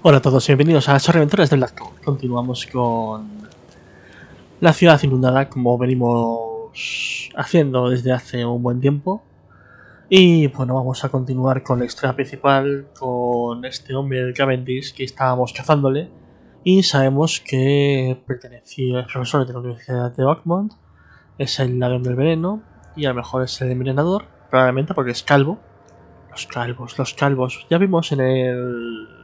Hola a todos y bienvenidos a las Aventuras del Lacto. Continuamos con la ciudad inundada como venimos haciendo desde hace un buen tiempo. Y bueno, vamos a continuar con la historia principal, con este hombre del Cavendish que estábamos cazándole. Y sabemos que pertenecía, es profesor de la Universidad de Oakmont, es el ladrón del veneno y a lo mejor es el envenenador, probablemente porque es calvo. Los calvos. Ya vimos en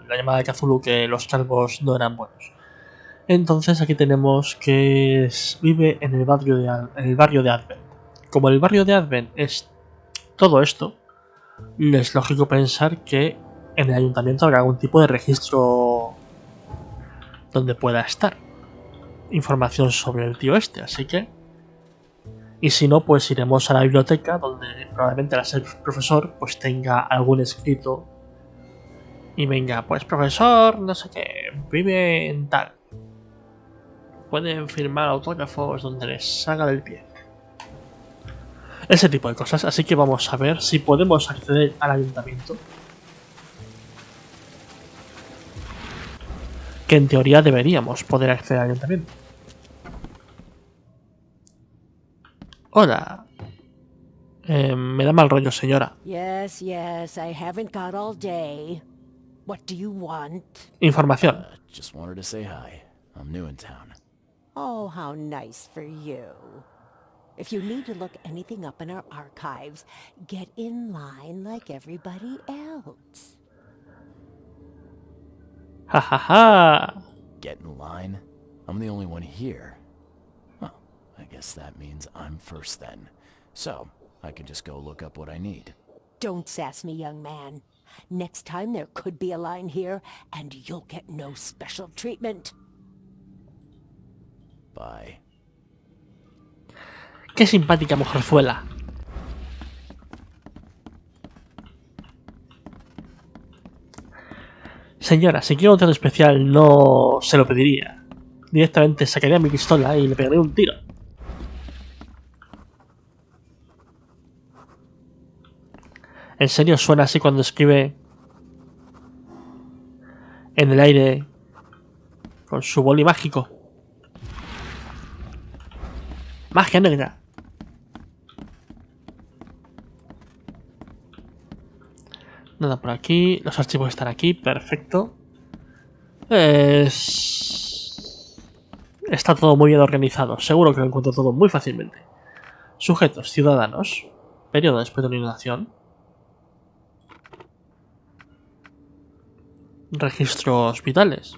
la llamada de Cthulhu que los calvos no eran buenos. Entonces aquí tenemos que vive en el barrio de Advent. Como el barrio de Advent es todo esto, es lógico pensar que en el ayuntamiento habrá algún tipo de registro donde pueda estar información sobre el tío este, así que... Y si no, pues iremos a la biblioteca, donde probablemente al ser profesor pues tenga algún escrito y venga, pues profesor, no sé qué, vive en tal. Pueden firmar autógrafos donde les salga del pie. Ese tipo de cosas, así que vamos a ver si podemos acceder al ayuntamiento. Que en teoría deberíamos poder acceder al ayuntamiento. Hola. Me da mal rollo, señora. Yes, I haven't got all day. What do you want? Información. Just wanted to say hi. I'm new in town. Oh, how nice for you. If you need to look anything up in our archives, get in line like everybody else. Ja ja ja. Get in line? I'm the only one here. Well, I guess that means I'm first then. So, I can just go look up what I need. Don't sass me, young man. Next time there could be a line here, and you'll get no special treatment. Bye. Qué simpática mujerzuela. Señora, si quiero un trato especial no se lo pediría. Directamente sacaría mi pistola y le pegaría un tiro. ¿En serio suena así cuando escribe en el aire con su boli mágico? Magia negra. Nada por aquí. Los archivos están aquí. Perfecto. Está todo muy bien organizado. Seguro que lo encuentro todo muy fácilmente. Sujetos, ciudadanos. Periodo después de la inundación. Registros vitales.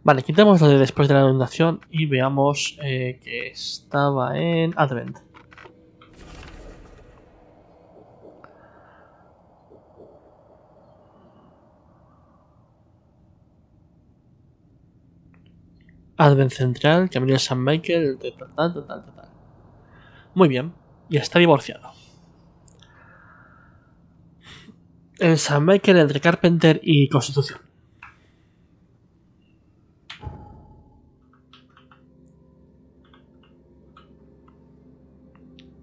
Vale, quitemos lo de después de la inundación y veamos que estaba en Advent. Advent Central, Camino de San Michael, tal. Muy bien, y está divorciado. En San Michael entre Carpenter y Constitución.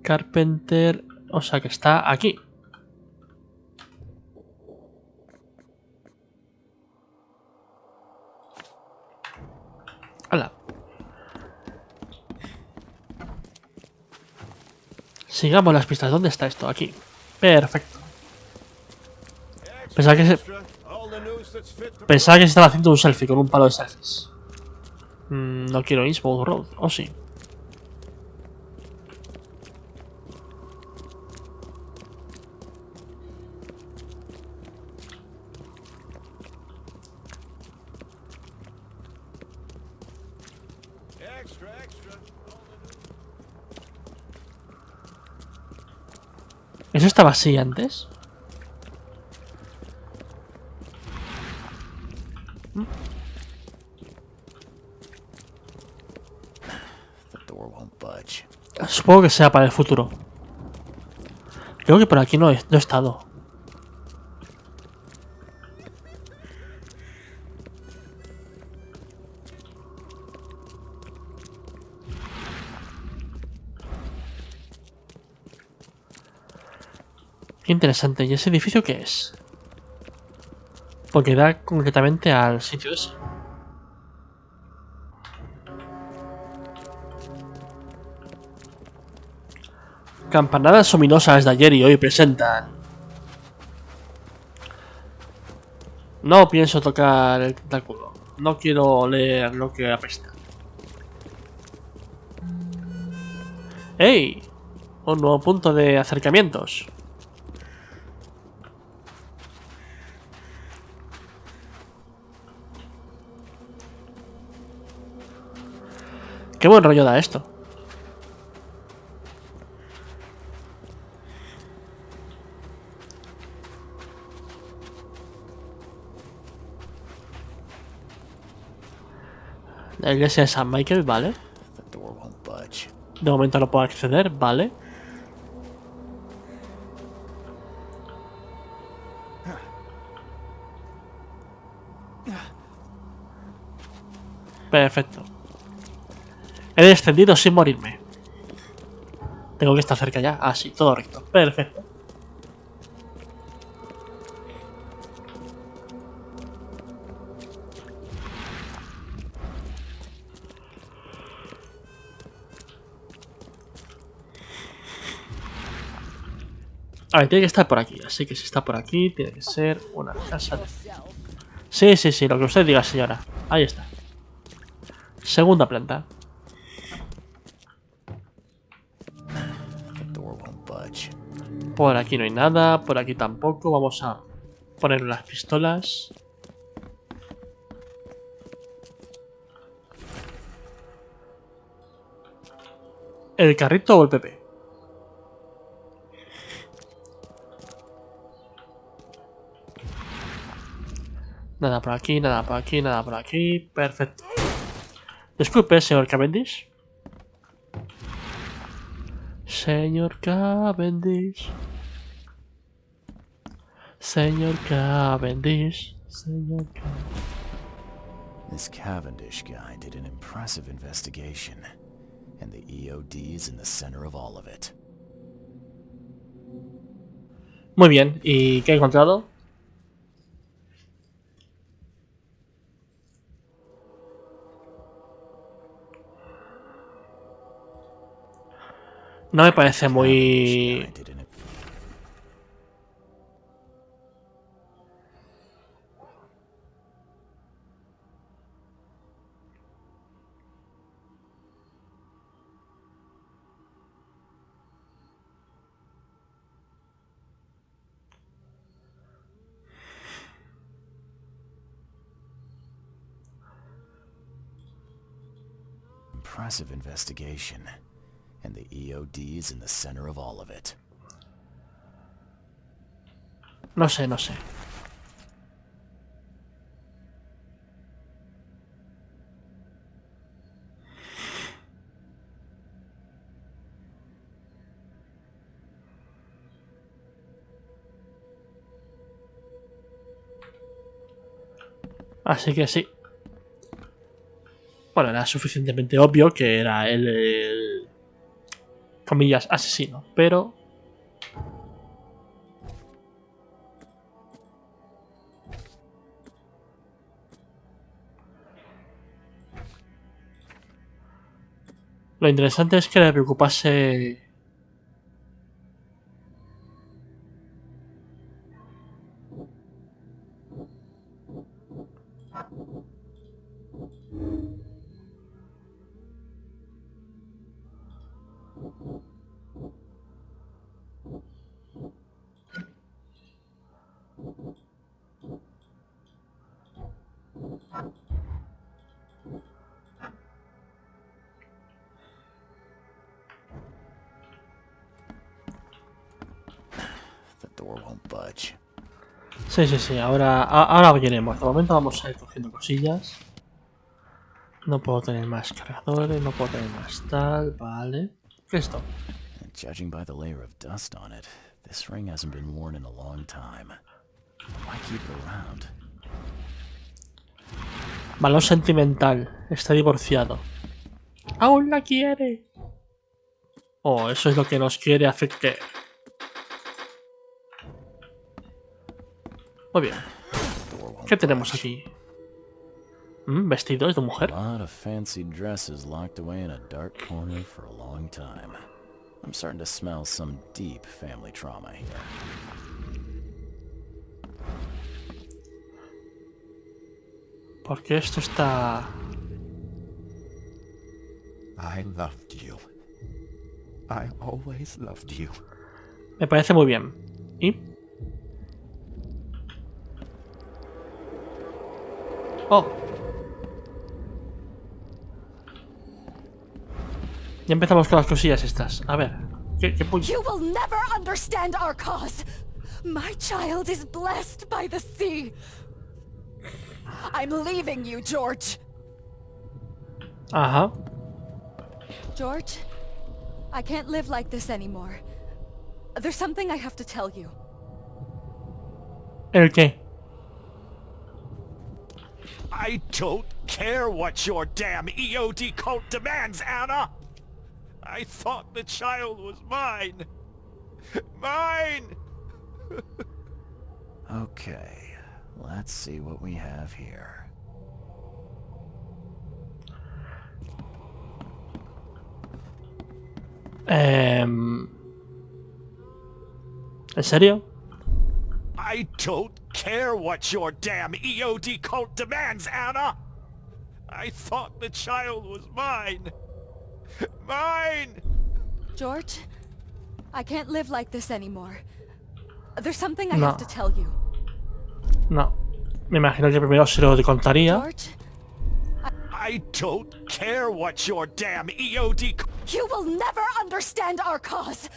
Carpenter, o sea que está aquí. Hola. Sigamos las pistas. ¿Dónde está esto? Aquí. Perfecto. Pensaba que se estaba haciendo un selfie con un palo de selfies. No quiero Innsbruck Road. ¿O sí? ¿Eso estaba así antes? The door won't budge. Supongo que sea para el futuro. Creo que por aquí no he estado. Qué interesante. ¿Y ese edificio qué es? Porque da concretamente al sitio ese. Campanadas ominosas de ayer y hoy presentan. No pienso tocar el tentáculo. No quiero leer lo que apesta. ¡Ey! Un nuevo punto de acercamientos. Qué buen rollo da esto. La iglesia de San Michael, vale. The door won't budge. De momento no puedo acceder, vale. Perfecto. He descendido sin morirme. Tengo que estar cerca ya. Ah, sí, todo recto. Perfecto. A ver, tiene que estar por aquí. Así que si está por aquí, tiene que ser una casa de... Sí, sí, sí, lo que usted diga, señora. Ahí está. Segunda planta. The door won't budge. Por aquí no hay nada, por aquí tampoco. Vamos a poner las pistolas. ¿El carrito o el PP? Nada por aquí, nada por aquí, nada por aquí. Perfecto. Disculpe, señor Cavendish. Señor Cavendish. Señor Cavendish. Señor Cavendish. This Cavendish guy did an impressive investigation, and the EOD is in the center of all of it. Muy bien, ¿y qué he encontrado? No me parece muy... Guy did an- impressive investigation, and the EOD is in the center of all of it. No sé, no sé. Así que sí. Bueno, era suficientemente obvio que era el comillas, asesino, pero... Lo interesante es que le preocupase... The door won't budge. Sí, sí, sí, ahora iremos. De momento vamos a ir cogiendo cosillas. No puedo tener más cargadores, no puedo tener más tal, vale. ¿Qué es esto? And judging by the layer of dust on it, this ring hasn't been worn in a long time. Why keep it around? Balón sentimental, está divorciado. ¡Aún la quiere! Oh, eso es lo que nos quiere hacer que... Muy bien. Door won't ¿Qué tenemos budge. aquí? Vestidos de mujer. A lot of fancy dresses locked away in a dark corner for a long time. I'm starting to smell some deep family trauma here. Porque esto está... I loved you. I always loved you. Me parece muy bien. ¿Y? Oh. Ya empezamos con las cosillas estas. A ver. ¿Qué puño? You will never understand our cause. My child is blessed by the sea. I'm leaving you, George. Ajá. George, I can't live like this anymore. There's something I have to tell you. ¿El qué? I don't care what your damn EOD cult demands, Anna! I thought the child was mine. Mine! Okay, let's see what we have here. ¿En serio? I don't care what your damn EOD cult demands, Anna! I thought the child was mine. Mine! George, I can't live like this anymore. There's something I No. have to tell you. No. Me imagino que primero se lo contaría. George, I don't care what your damn EOD cult... you will never understand our cause.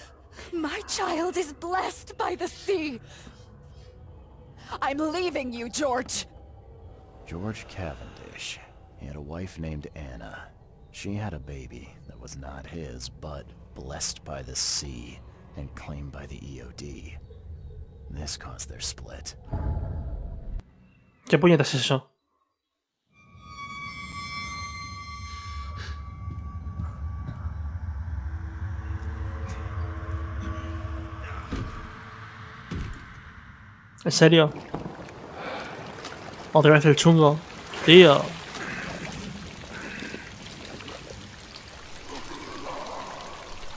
My child is blessed by the sea. I'm leaving you, George. George Cavendish. He had a wife named Anna. She had a baby that was not his, but blessed by the sea and claimed by the EOD. This caused their split. ¿Qué puñetas es eso? ¿En serio? Otra vez el chungo. Tío.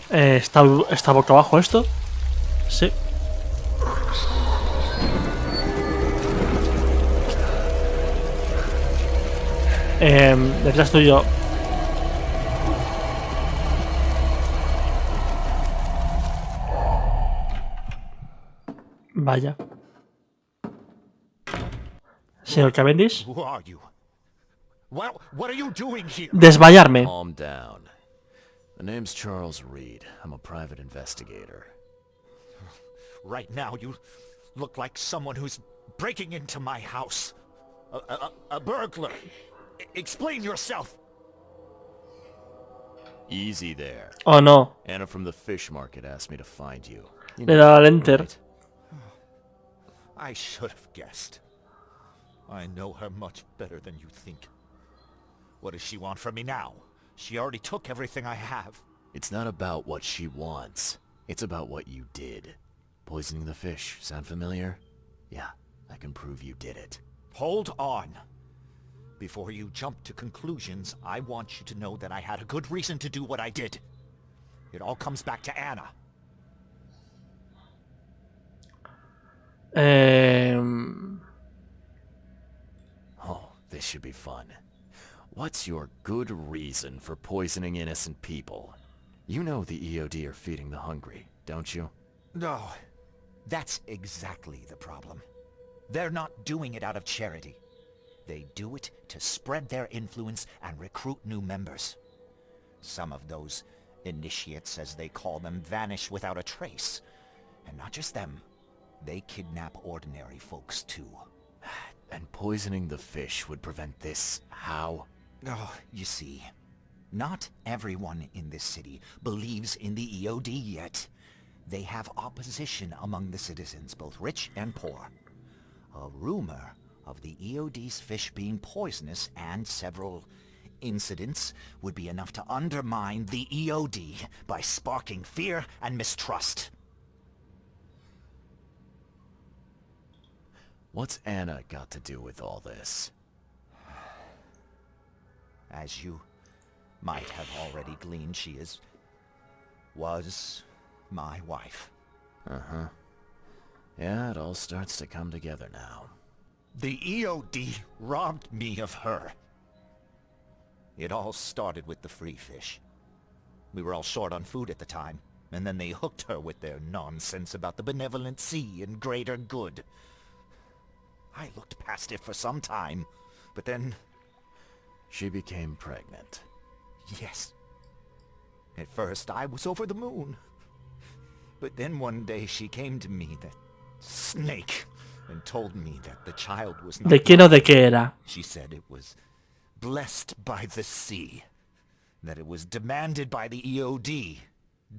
¿Está boca abajo esto? Sí. Detrás tuyo. Vaya. Señor Cavendish. Who are you? What are you doing here? Desmayarme. Calm down. The name's Charles Reed. I'm a private investigator. Right now, you look like someone who's breaking into my house. A burglar. Explain yourself. Easy there. Oh no. Anna from the fish market asked me to find you. You Le da al enter. right? I should have guessed. I know her much better than you think. What does she want from me now? She already took everything I have. It's not about what she wants. It's about what you did. Poisoning the fish. Sound familiar? Yeah, I can prove you did it. Hold on. Before you jump to conclusions, I want you to know that I had a good reason to do what I did. It all comes back to Anna. Oh, this should be fun. What's your good reason for poisoning innocent people? You know the EOD are feeding the hungry, don't you? No, that's exactly the problem. They're not doing it out of charity. They do it to spread their influence and recruit new members. Some of those initiates, as they call them, vanish without a trace. And not just them. They kidnap ordinary folks too. And poisoning the fish would prevent this. How? Oh, you see, not everyone in this city believes in the EOD yet. They have opposition among the citizens, both rich and poor. A rumor of the EOD's fish being poisonous and several incidents would be enough to undermine the EOD by sparking fear and mistrust. What's Anna got to do with all this? As you might have already gleaned, she was my wife. Uh-huh. Yeah, it all starts to come together now. The EOD robbed me of her. It all started with the free fish. We were all short on food at the time, and then they hooked her with their nonsense about the benevolent sea and greater good. I looked past it for some time, but then... She became pregnant. Yes. At first, I was over the moon. But then one day she came to me, that snake, and told me that the child was not ¿De quién o de mine. qué era? She said it was blessed by the sea, that it was demanded by the EOD.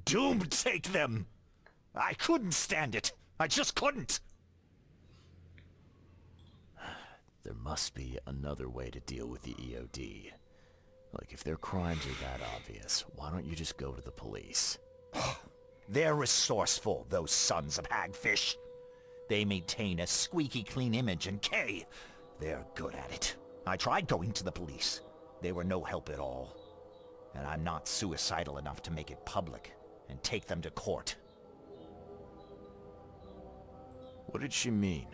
Doomed take them! I couldn't stand it. I just couldn't. There must be another way to deal with the EOD. Like, if their crimes are that obvious, why don't you just go to the police? They're resourceful, those sons of hagfish. They maintain a squeaky clean image, and Kay, they're good at it. I tried going to the police. They were no help at all. And I'm not suicidal enough to make it public and take them to court. What did she mean?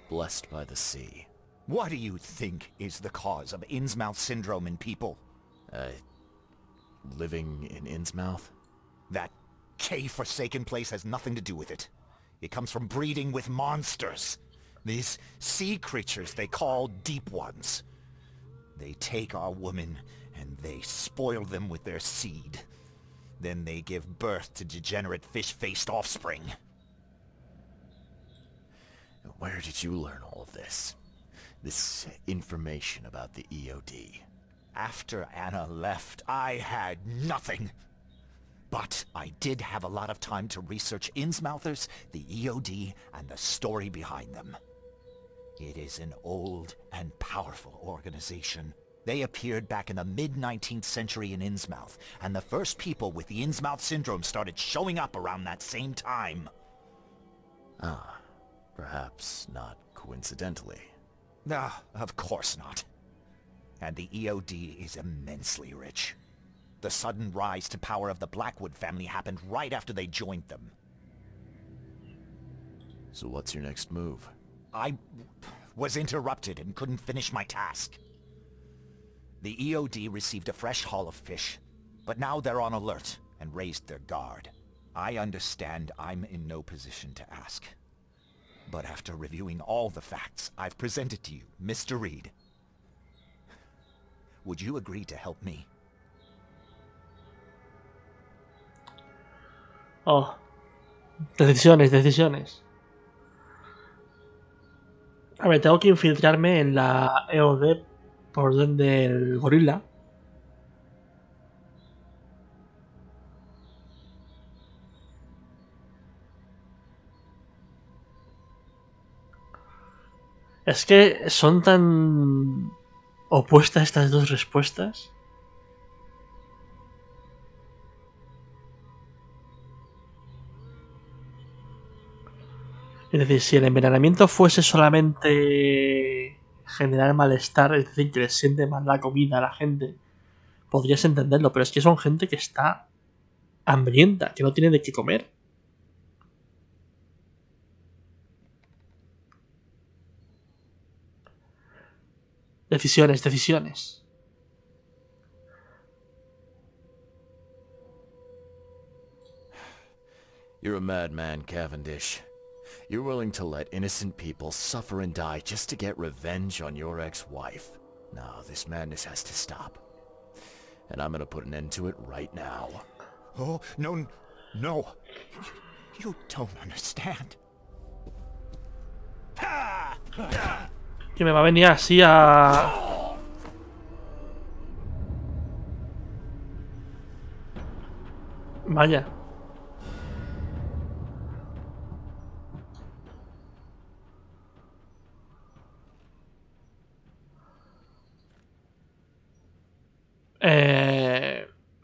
Blessed by the sea. What do you think is the cause of Innsmouth syndrome in people? Living in Innsmouth? That Kay-forsaken place has nothing to do with it. It comes from breeding with monsters. These sea creatures they call Deep Ones. They take our women and they spoil them with their seed. Then they give birth to degenerate fish-faced offspring. Where did you learn all of this? This information about the EOD? After Anna left, I had nothing. But I did have a lot of time to research Innsmouthers, the EOD, and the story behind them. It is an old and powerful organization. They appeared back in the mid-19th century in Innsmouth, and the first people with the Innsmouth syndrome started showing up around that same time. Ah, perhaps not coincidentally. Ah, of course not. And the EOD is immensely rich. The sudden rise to power of the Blackwood family happened right after they joined them. So what's your next move? I was interrupted and couldn't finish my task. The EOD received a fresh haul of fish, but now they're on alert and raised their guard. I understand I'm in no position to ask. But after reviewing all the facts I've presented to you, Mr. Reed, would you agree to help me? Oh. Decisiones, decisiones. A ver, tengo que infiltrarme en la EOD por orden del gorila. Es que son tan opuestas estas dos respuestas. Es decir, si el envenenamiento fuese solamente generar malestar, es decir, que les siente mal la comida a la gente, podrías entenderlo, pero es que son gente que está hambrienta, que no tiene de qué comer. Decisiones, decisiones. You're a madman, Cavendish. You're willing to let innocent people suffer and die just to get revenge on your ex-wife. No, this madness has to stop. And I'm gonna put an end to it right now. Oh, no, no. You don't understand. Que me va a venir así a... Vaya.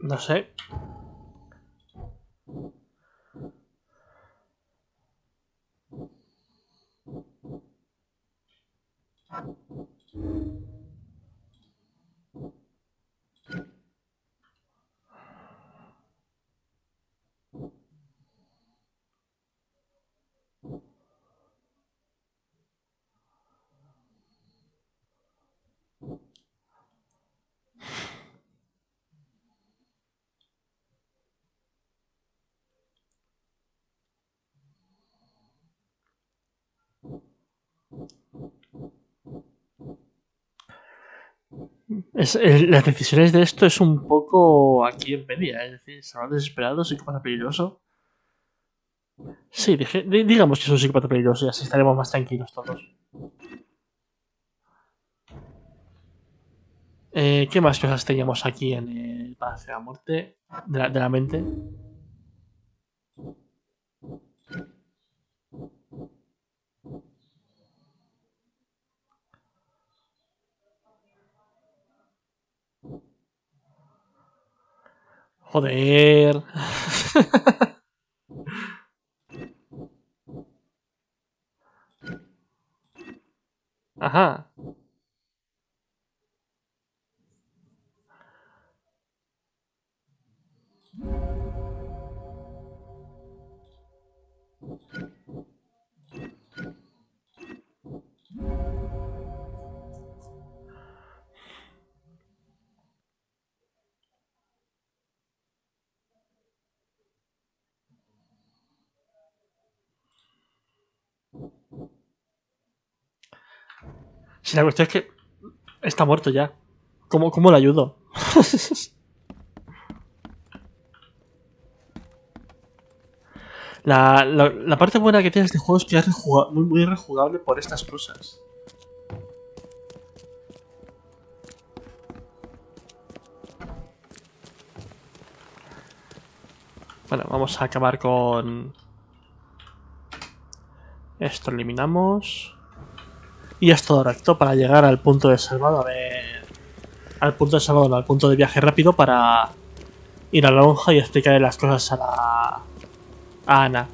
No sé. Las decisiones de esto es un poco aquí en media, es decir, salvar desesperado, psicópata peligroso. Sí, digamos que es un psicópata peligroso y así estaremos más tranquilos todos. ¿Qué más cosas teníamos aquí en el Palacio de la Muerte? De la mente. Joder. Ajá. Si la cuestión es que está muerto ya. ¿Cómo lo ayudo? La parte buena que tiene este juego es que es muy rejugable por estas cosas. Bueno, vamos a acabar con... Esto eliminamos. Y es todo recto para llegar al punto de salvado. A ver... Al punto de salvado, no, al punto de viaje rápido para ir a la lonja y explicarle las cosas a Ana.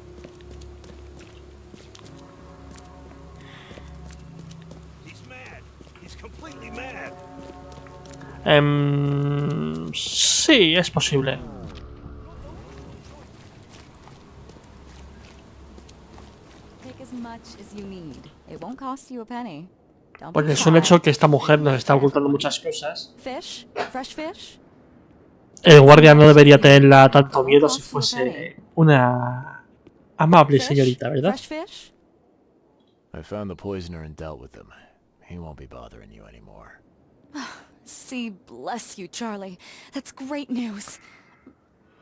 Sí, es posible. Take as much as you need. It won't cost you a penny. Don't Pues be es un shy. hecho que esta mujer nos está ocultando muchas cosas. Fish? Fresh fish? El guardia no debería tenerla tanto miedo si fuese una amable señorita, ¿verdad? Fresh fish? I found the poisoner and dealt with him. He won't be bothering you anymore. See, bless you, Charlie. That's great news.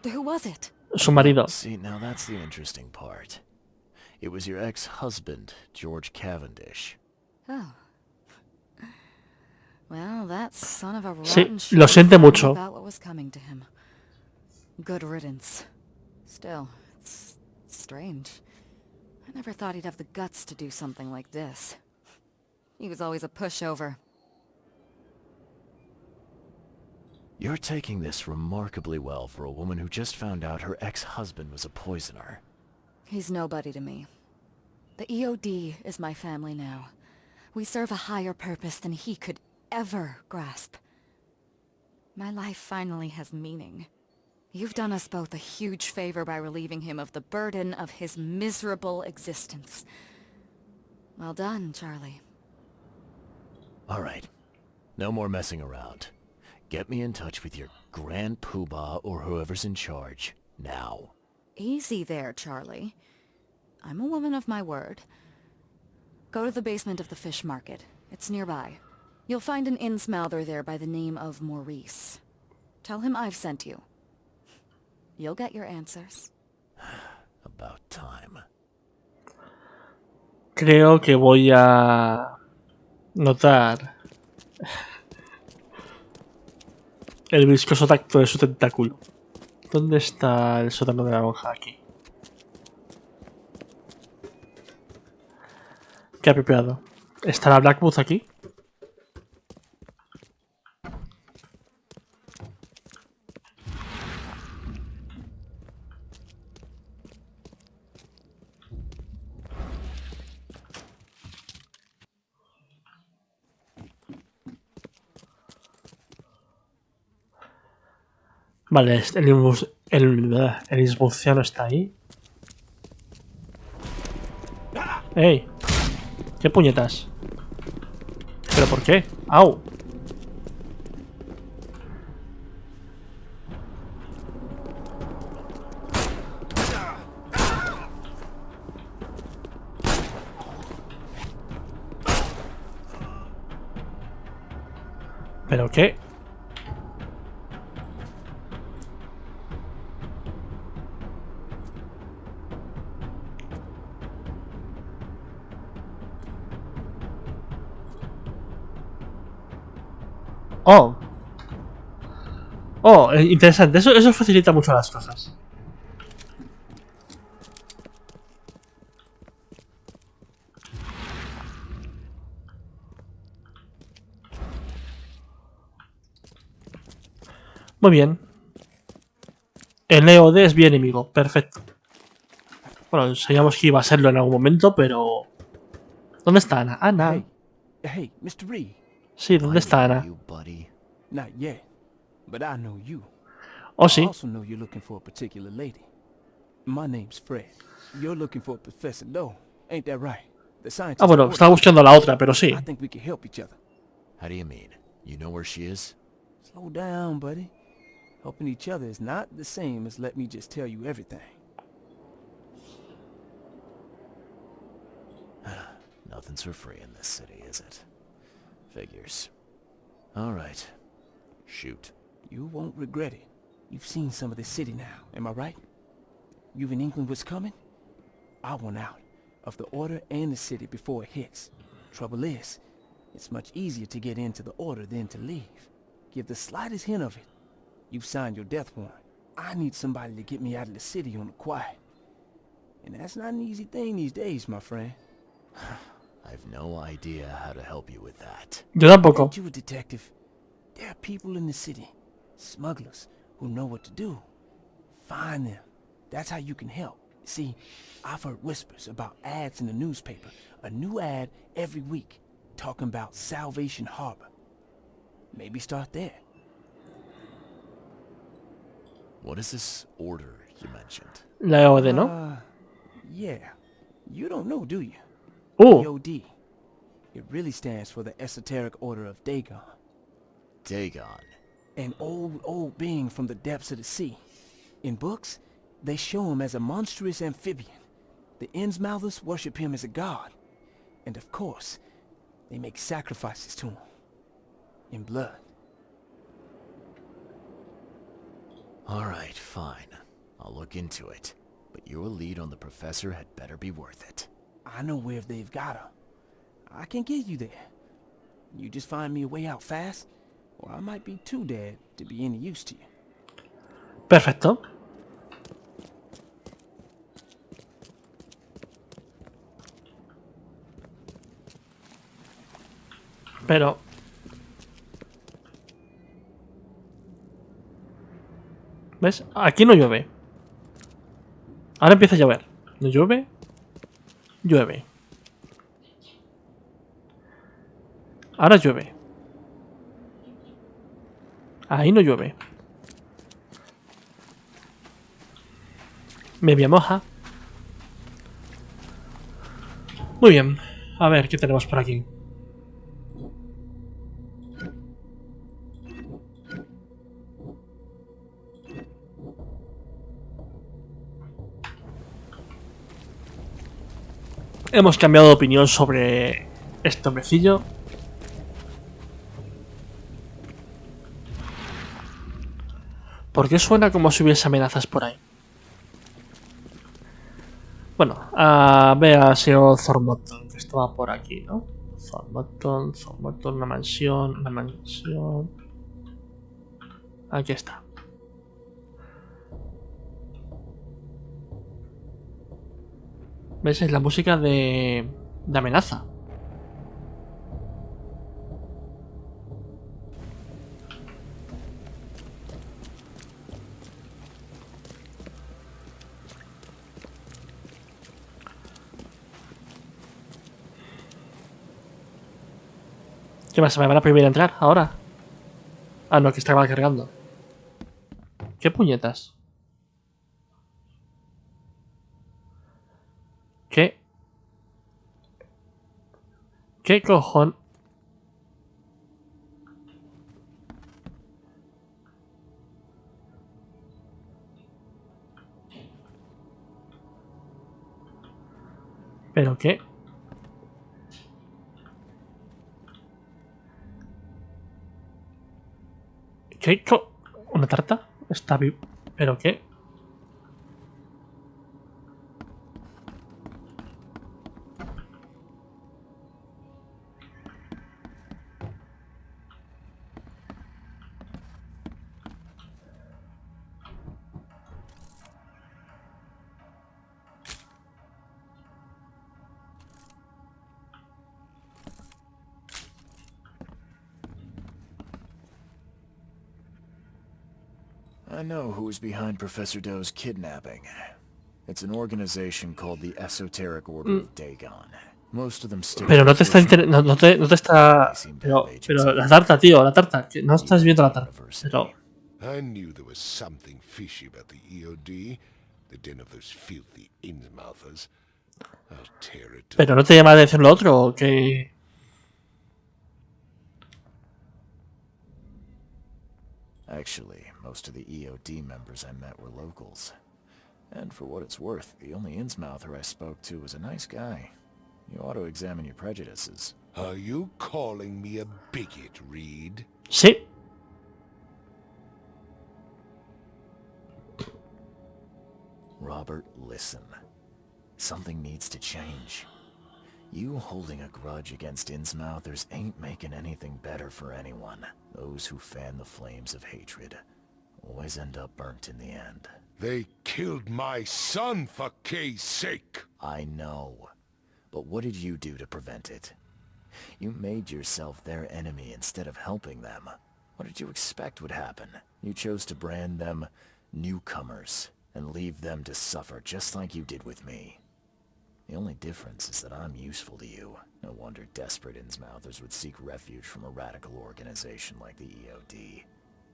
Who was it? Su marido. See, now that's the interesting part. It was your ex-husband, George Cavendish. Oh. Well, that son of a Sí, rotten lo siente shit mucho. about what was coming to him. Good riddance. Still, it's strange. I never thought he'd have the guts to do something like this. He was always a pushover. You're taking this remarkably well for a woman who just found out her ex-husband was a poisoner. He's nobody to me. The EOD is my family now. We serve a higher purpose than he could ever grasp. My life finally has meaning. You've done us both a huge favor by relieving him of the burden of his miserable existence. Well done, Charlie. All right. No more messing around. Get me in touch with your Grand Poobah or whoever's in charge. Now. Easy there, Charlie. I'm a woman of my word. Go to the basement of the fish market. It's nearby. You'll find an Innsmouther there by the name of Maurice. Tell him I've sent you. You'll get your answers. About time. Creo que voy a notar el viscoso tacto de su tentáculo. ¿Dónde está el sótano de la lonja? Aquí. Qué apropiado. ¿Estará Blackwood aquí? Vale, el isbuciano está ahí. ¡Ey! ¿Qué puñetas? ¿Pero por qué? ¡Au! ¿Pero qué? Oh. Oh, interesante. Eso facilita mucho las cosas. Muy bien. El EOD es mi enemigo. Perfecto. Bueno, sabíamos que iba a serlo en algún momento, pero... ¿Dónde está Ana? Ana. Hey, hey, Mr. Reed. Sí, ¿dónde I está know Ana? you, buddy. Not yet, but I know you. Oh, I sí. also know you're looking for a particular lady. My name's Fred. You're looking for Professor Lowe, ain't that right? The Ah, scientist. bueno, at estaba work. buscando a la otra, pero sí. I think we can help each other. How do you mean? You know where she is? Slow down, buddy. Helping each other is not the same as let me just tell you everything. Nothing's for free in this city, is it? Figures. Alright. Shoot. You won't regret it. You've seen some of this city now, am I right? You've in England what's coming? I want out of the Order and the city before it hits. Trouble is, it's much easier to get into the Order than to leave. Give the slightest hint of it, you've signed your death warrant. I need somebody to get me out of the city on the quiet. And that's not an easy thing these days, my friend. I've no idea how to help you with that. Yo tampoco. Ain't you a detective? There are people in the city, smugglers, who know what to do. Find them. That's how you can help. See, I've heard whispers about ads in the newspaper. A new ad every week, talking about Salvation Harbor. Maybe start there. What is this order you mentioned? La EOD, ¿no? Yeah. You don't know, do you? Oh, EOD. It really stands for the Esoteric Order of Dagon. Dagon. An old being from the depths of the sea. In books, they show him as a monstrous amphibian. The Innsmouthers worship him as a god. And of course, they make sacrifices to him. In blood. Alright, fine. I'll look into it. But your lead on the professor had better be worth it. I know where they've got her. I can get you there. You just find me a way out fast, or I might be too dead to be any use to you. perfecto. Pero... ¿Ves? Aquí no llueve. Ahora empieza a llover. ¿No llueve? Llueve. Ahora llueve. Ahí no llueve. Media moja. Muy bien. A ver, ¿qué tenemos por aquí? Hemos cambiado de opinión sobre este hombrecillo. ¿Por qué suena como si hubiese amenazas por ahí? Bueno, a ver al señor Thornton, que estaba por aquí, ¿no? Thornton, una mansión, una mansión... Aquí está. ¿Ves? Es la música de amenaza. ¿Qué más? ¿Me van a prohibir entrar ahora? Ah, no, que estaba cargando. ¿Qué puñetas? ¿Qué? ¿Qué cojón? ¿Pero qué? ¿Qué? ¿Una tarta? Está vivo. ¿Pero qué? I know who's behind Professor Doe's kidnapping. It's an organization called the Esoteric Order of Dagon. Most of them stick Pero to no te está official- no te está... They seem to have agents Pero la in tarta, tío, la tarta. Que no estás viendo la tarta. University. Pero... I knew there was something fishy about the EOD, the den of those filthy Innsmouthers. I'll tear it to Pero no te llama la atención lo otro, ¿o que... Actually, most of the EOD members I met were locals. And for what it's worth, the only Innsmouther I spoke to was a nice guy. You ought to examine your prejudices. Are you calling me a bigot, Reed? Sí. Robert, listen. Something needs to change. You holding a grudge against Innsmouthers ain't making anything better for anyone. Those who fan the flames of hatred always end up burnt in the end. They killed my son, for Kay's sake! I know. But what did you do to prevent it? You made yourself their enemy instead of helping them. What did you expect would happen? You chose to brand them newcomers and leave them to suffer just like you did with me. The only difference is that I'm useful to you. No wonder desperate Innsmouthers would seek refuge from a radical organization like the EOD.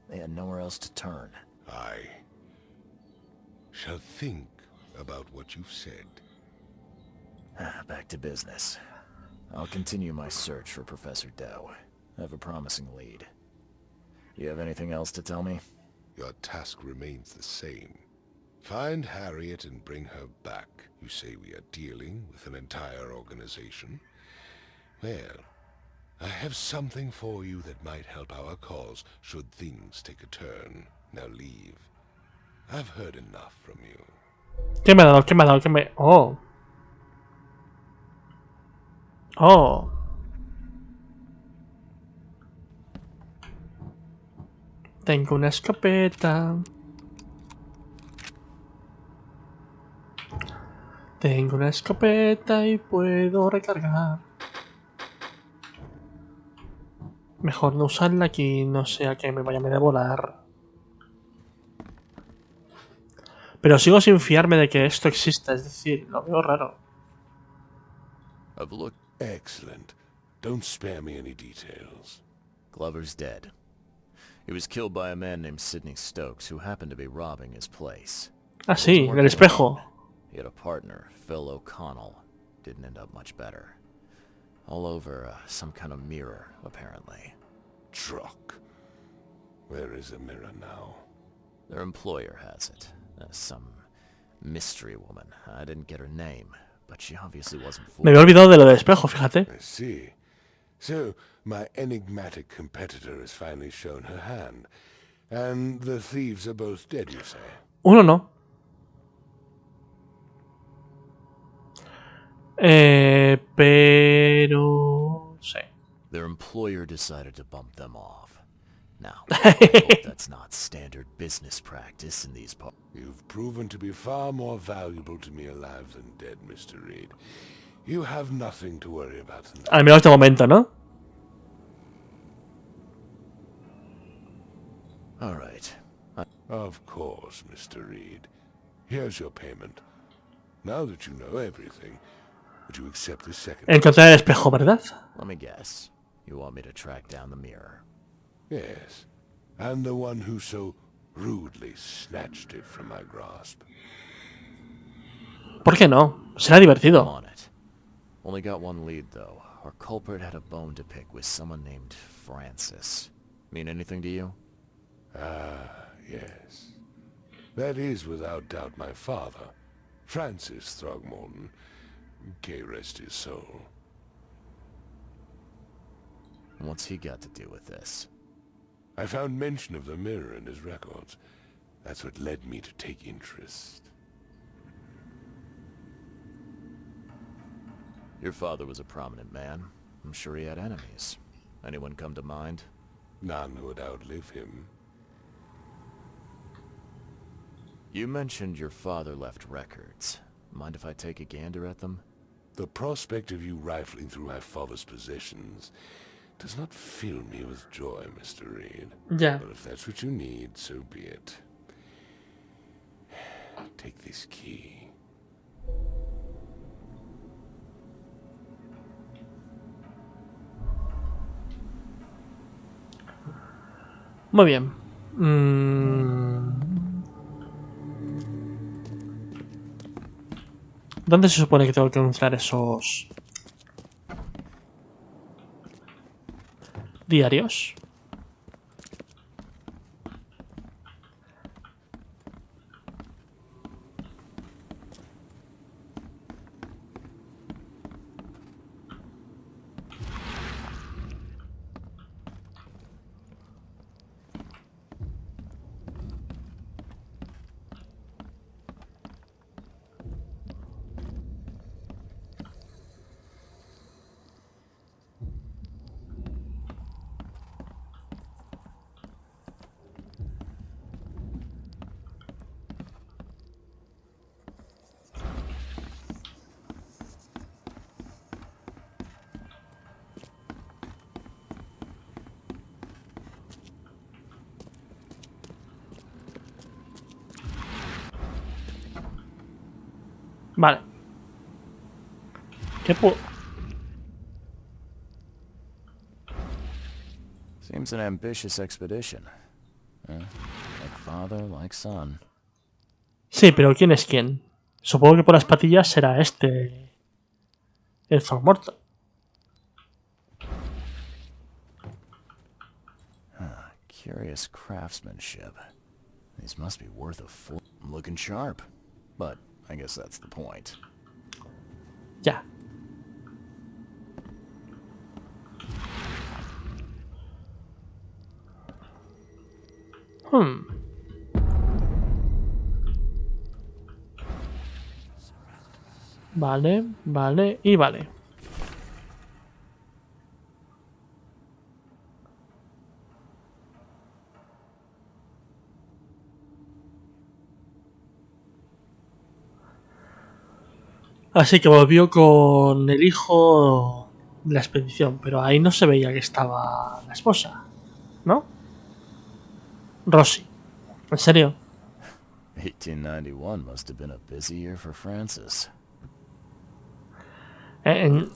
They had nowhere else to turn. I shall think about what you've said. Back to business. I'll continue my search for Professor Doe. I have a promising lead. You have anything else to tell me? Your task remains the same. Find Harriet and bring her back. You say we are dealing with an entire organization? Well, I have something for you that might help our cause should things take a turn. Now leave. I've heard enough from you. ¿Qué me ha dado? ¿Qué me ha dado? ¿Qué me...? Oh. Oh. Tengo una escopeta. Tengo una escopeta y puedo recargar. Mejor no usarla aquí, no sea que me vaya a volar. Pero sigo sin fiarme de que esto exista, es decir, lo veo raro. I've looked. Excellent. Don't spare me any details. Glover's dead. He was killed by a man named Sidney Stokes, who happened to be robbing his place. Ah, sí, en el espejo. He had a partner, Phil O'Connell. Didn't end up much better. All over some kind of mirror, apparently. Truck. Where is the mirror now? Their employer has it. Some mystery woman. I didn't get her name, but she obviously wasn't Me fooled. había olvidado de lo del espejo, fíjate. I see. So, my enigmatic competitor has finally shown her hand. And the thieves are both dead, you say? Uno no. Pero... sí. Their employer decided to bump them off. Now, I hope that's not standard business practice in these parts. You've proven to be far more valuable to me alive than dead, Mr. Reed. You have nothing to worry about in that. Al menos de momento, ¿no? All right. Of course, Mr. Reed. Here's your payment. Now that you know everything, would you accept the second? Encontrar el espejo, ¿verdad? Let me guess. You want me to track down the mirror? Yes. And the one who so rudely snatched it from my grasp. ¿Por qué no? Será I'm divertido. on it. Only got one lead, though. Our culprit had a bone to pick with someone named Francis. Mean anything to you? Ah, yes. That is without doubt my father, Francis Throgmorton. May rest his soul. And what's he got to do with this? I found mention of the mirror in his records. That's what led me to take interest. Your father was a prominent man. I'm sure he had enemies. Anyone come to mind? None would outlive him. You mentioned your father left records. Mind if I take a gander at them? The prospect of you rifling through my father's possessions does not fill me with joy, Mr. Reed. Ya. But if that's what you need, so be it. Take this key. Muy bien. ¿Dónde se supone que tengo que encontrar esos diarios? Vale. ¿Qué puedo? Seems an ambitious expedition. Like father, like son. Sí, pero ¿quién es quién? Supongo que por las patillas será este... el Throckmorton. Curious craftsmanship. These must be worth a looking sharp. But I guess that's the point. Ya. Vale, vale y vale. Así que volvió con el hijo de la expedición, pero ahí no se veía que estaba la esposa, ¿no? Rosy. ¿En serio? 1891 must have been a busy year for Francis. He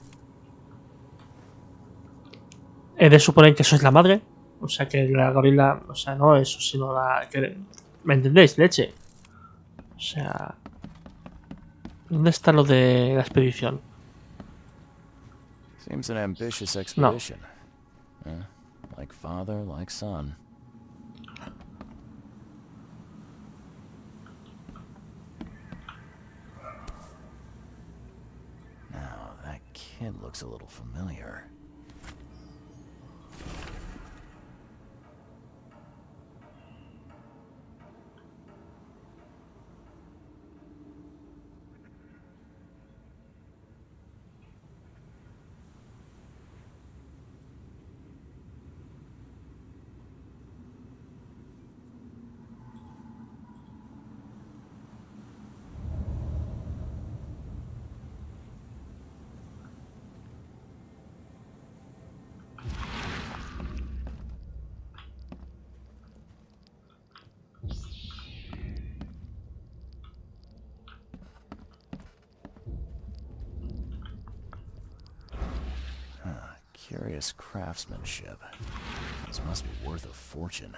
de suponer que eso es la madre. O sea, que la gorila... O sea, no eso, sino la... Que, ¿me entendéis? Leche. O sea... ¿Dónde está lo de la expedición? Seems an ambitious expedition. Like father, like son. Now, that kid looks a little familiar. Curious craftsmanship. This must be worth a fortune.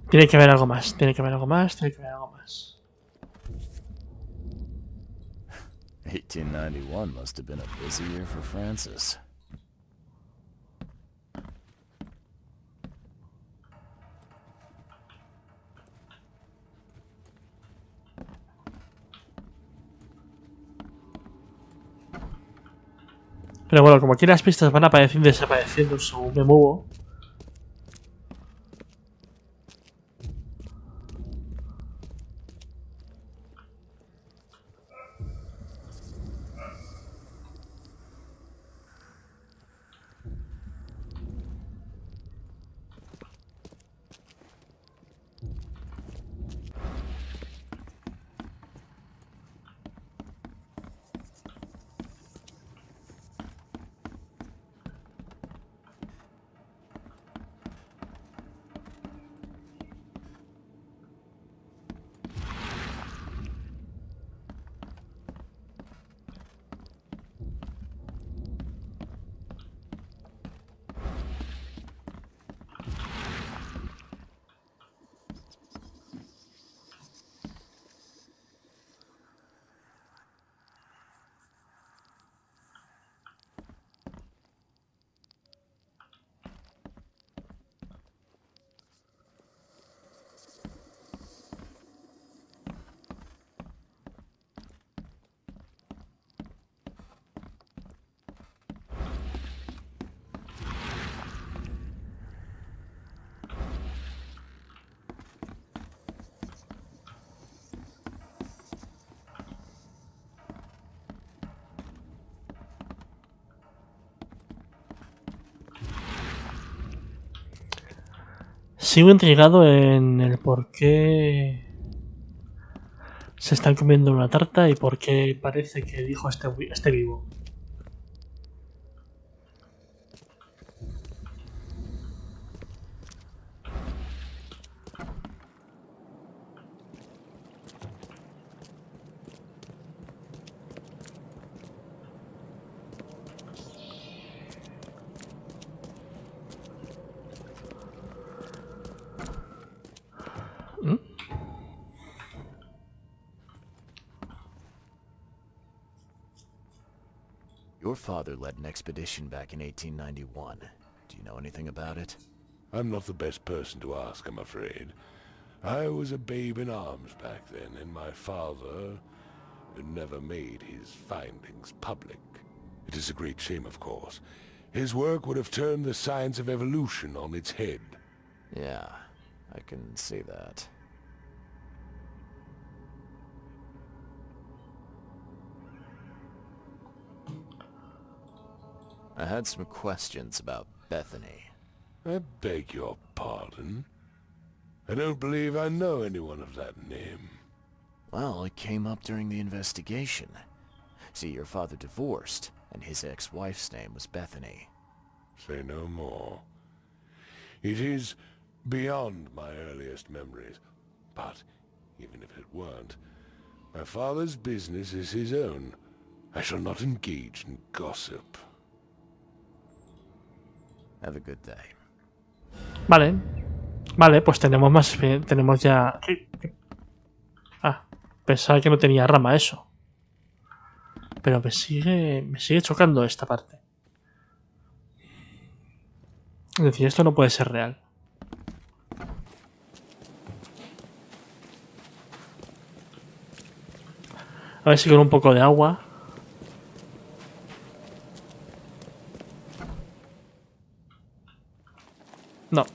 Tiene que haber algo más, tiene que haber algo más, tiene que haber algo más. 1891 must have been a busy year for Francis. Pero bueno, como aquí las pistas van apareciendo y desapareciendo según me muevo. Sigo intrigado en el por qué se están comiendo una tarta y por qué parece que el hijo esté vivo. Your father led an expedition back in 1891. Do you know anything about it? I'm not the best person to ask, I'm afraid. I was a babe in arms back then, and my father never made his findings public. It is a great shame, of course. His work would have turned the science of evolution on its head. Yeah, I can see that. I had some questions about Bethany. I beg your pardon. I don't believe I know anyone of that name. Well, it came up during the investigation. See, your father divorced, and his ex-wife's name was Bethany. Say no more. It is beyond my earliest memories. But, even if it weren't, my father's business is his own. I shall not engage in gossip. Have a good day. Vale. Vale, pues tenemos más... Tenemos ya... Ah, pensaba que no tenía rama eso. Pero me sigue chocando esta parte. Es decir, esto no puede ser real. A ver si con un poco de agua... No.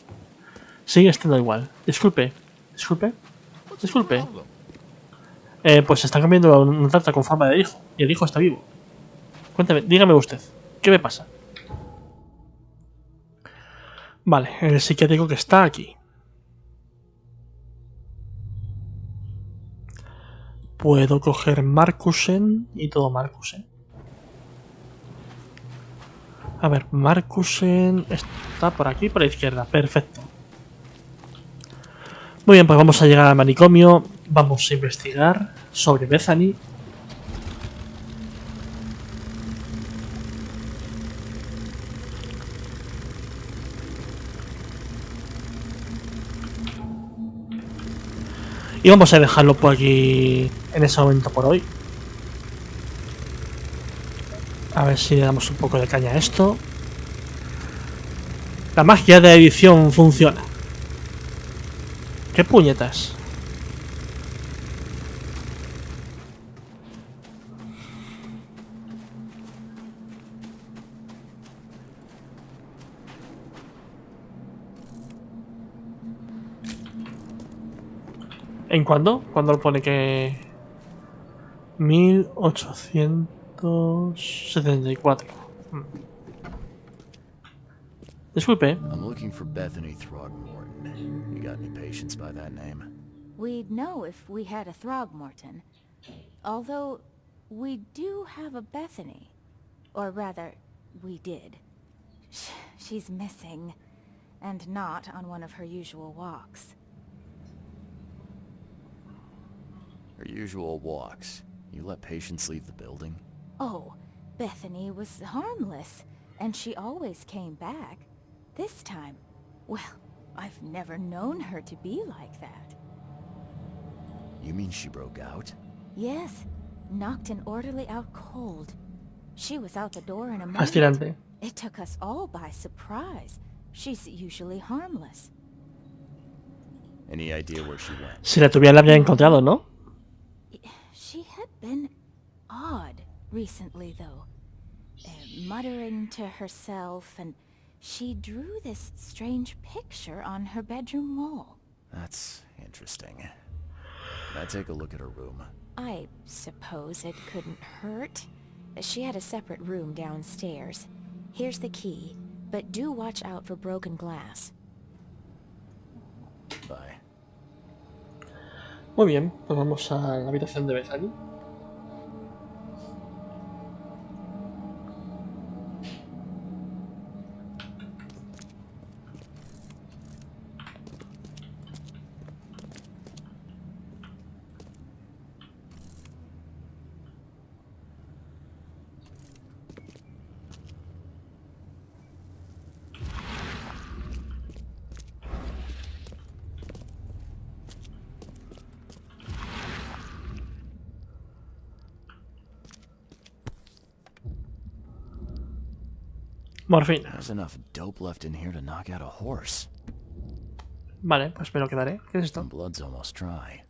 Sigue estando igual. Disculpe. Disculpe. Disculpe. Pues se está cambiando una tarta con forma de hijo. Y el hijo está vivo. Cuéntame, dígame usted. ¿Qué me pasa? Vale, el psiquiátrico que está aquí. Puedo coger Markusen y todo Markusen. A ver, Markusen está por aquí, por la izquierda. Perfecto. Muy bien, pues vamos a llegar al manicomio. Vamos a investigar sobre Bethany. Y vamos a dejarlo por aquí en ese momento por hoy. A ver si le damos un poco de caña a esto. La magia de edición funciona. ¿Qué puñetas? ¿En cuándo? ¿Cuándo lo pone que...? 1874. Disculpe. I'm looking for Bethany Throgmorton. You got any patients by that name? We'd know if we had a Throgmorton. Although, we do have a Bethany. Or rather, we did. She's missing, and not on one of her usual walks. Her usual walks. You let patients leave the building? Oh, Bethany was harmless, and she always came back. This time, well, I've never known her to be like that. You mean she broke out? Yes, knocked an orderly out cold. She was out the door in a moment. Fascinante. It took us all by surprise. She's usually harmless. Any idea where she went? Si la tuviera la habría encontrado, ¿no? She had been odd recently, though. Muttering to herself, and she drew this strange picture on her bedroom wall. That's interesting. Can I take a look at her room? I suppose it couldn't hurt. She had a separate room downstairs. Here's the key, but do watch out for broken glass. Bye. Muy bien, pues vamos a la habitación de Bethany. Morfina. There's enough dope left in here to knock out a horse. Vale, pues me lo quedaré. ¿Qué es The esto? blood's almost dry.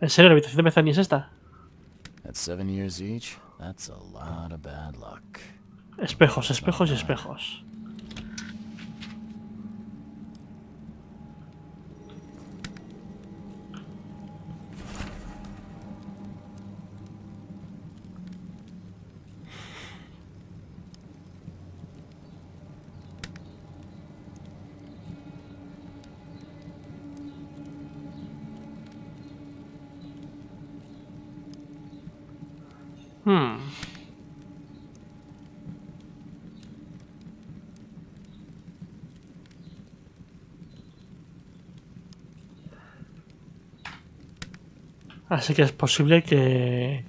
¿En serio la habitación de Bethany es esta? At 7 years each, that's a lot of bad luck. Espejos, espejos y espejos. Así que es posible que...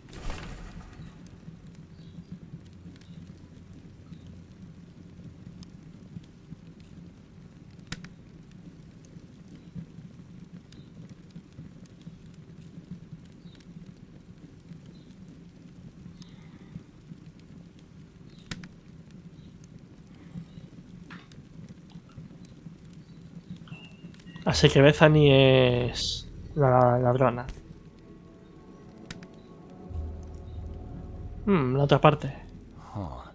Así que Bethany es la ladrona. La otra parte. Huh.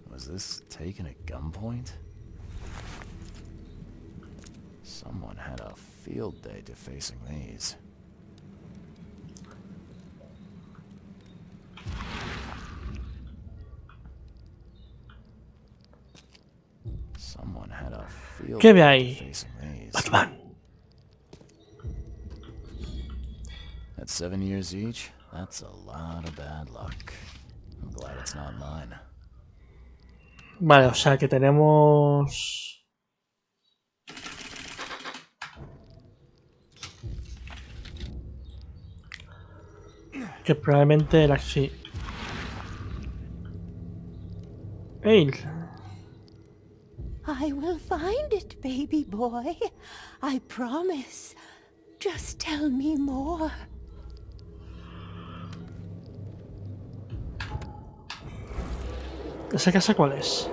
Was this taken at gunpoint? Someone had a field day defacing these. Someone had a field ¿Qué ve day ahí? defacing these. Batman. At 7 years each, that's a lot of bad luck. I'm glad it's not mine. Vale, o sea que tenemos... Que probablemente el accidente... ¡Ey! I will find it, baby boy. I promise. Just tell me more. ¿Esa casa cuál es?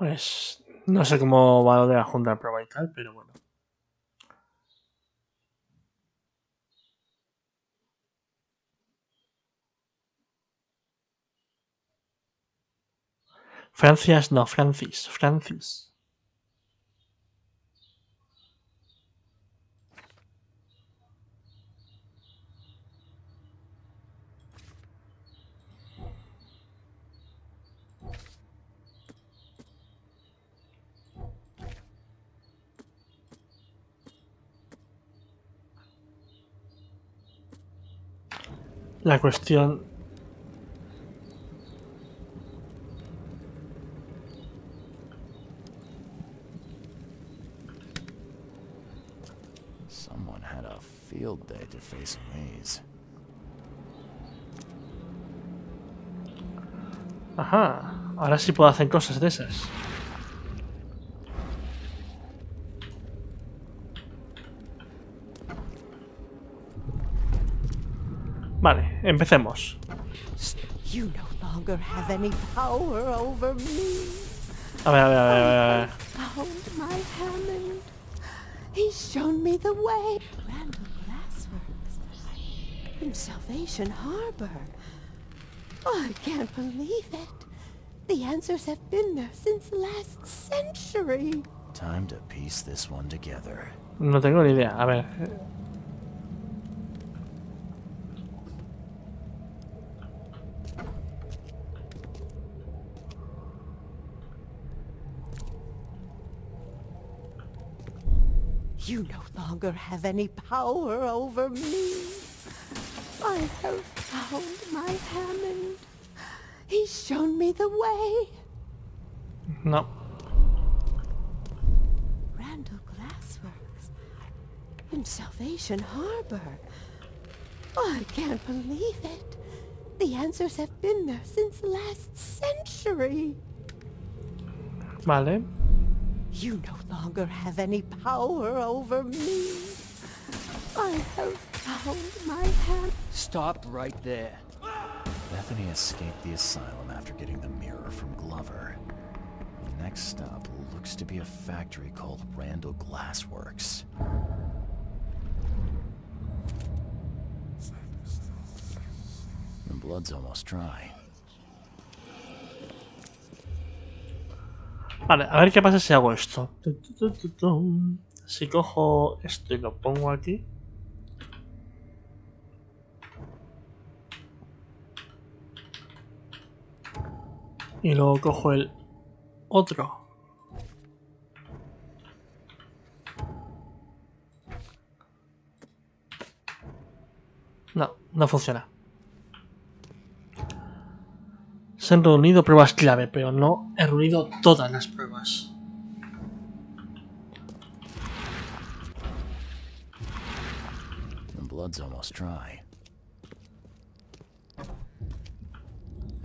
Pues no sé cómo va lo de la junta de prueba y tal, pero bueno. Francis. La cuestión... Someone had a field day defacing these. Ajá, ahora sí puedo hacer cosas de esas. Vale, empecemos. You no longer have any power over me. A ver. Found my Hammond. He's shown me the way. Randall Glassworks. In Salvation Harbor. I can't believe it. The answers have been there since last century. Time to piece this one together. No tengo ni idea, a ver. You no longer have any power over me. I have found my Hammond. He's shown me the way. No. Randall Glassworks. In Salvation Harbor. I can't believe it. The answers have been there since last century. Vale. You no longer have any power over me. I have found my hand. Stop right there. Bethany escaped the asylum after getting the mirror from Glover. The next stop looks to be a factory called Randall Glassworks. The blood's almost dry. Vale, a ver qué pasa si hago esto. Si cojo esto y lo pongo aquí. Y luego cojo el otro. No, no funciona. Se han reunido pruebas clave, pero no he reunido todas las pruebas. The blood's almost dry.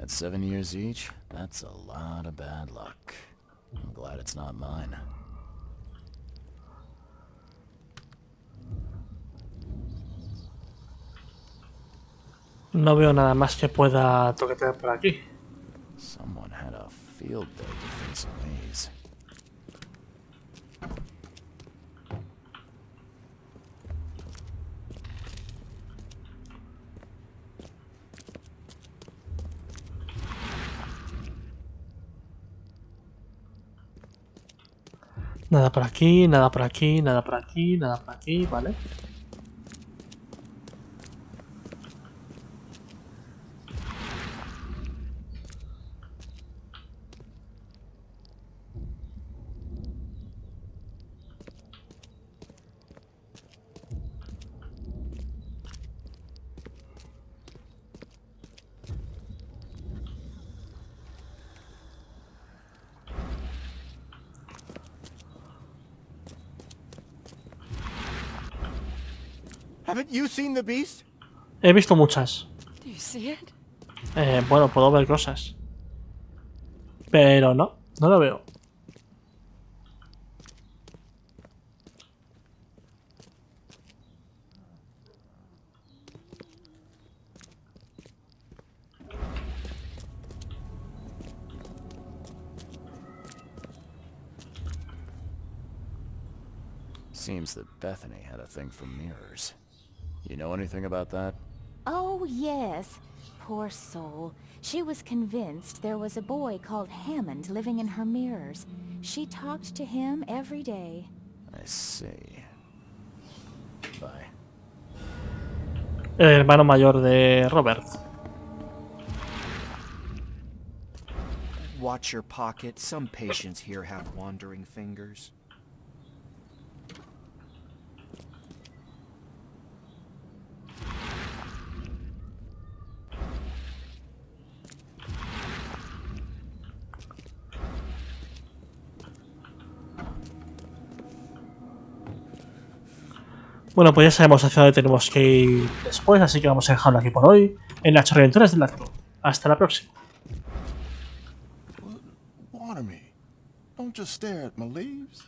At 7 years each, that's a lot of bad luck. I'm glad it's not mine. No veo nada más que pueda toquetear por aquí. Someone had a field day defacing these. Nada por aquí, nada por aquí, nada por aquí, nada por aquí, vale. Haven't you seen the beast? He visto muchas. Do you see it? Bueno, puedo ver cosas. Pero no lo veo. Seems that Bethany had a thing for mirrors. You know anything about that? Oh, yes. Poor soul. She was convinced there was a boy called Hammond living in her mirrors. She talked to him every day. I see. Bye. El hermano mayor de Robert. Watch your pocket. Some patients here have wandering fingers. Bueno, pues ya sabemos hacia dónde tenemos que ir después, así que vamos a dejarlo aquí por hoy en las Chorreaventuras del Lacto. Hasta la próxima. Water me. Don't just stare at my leaves.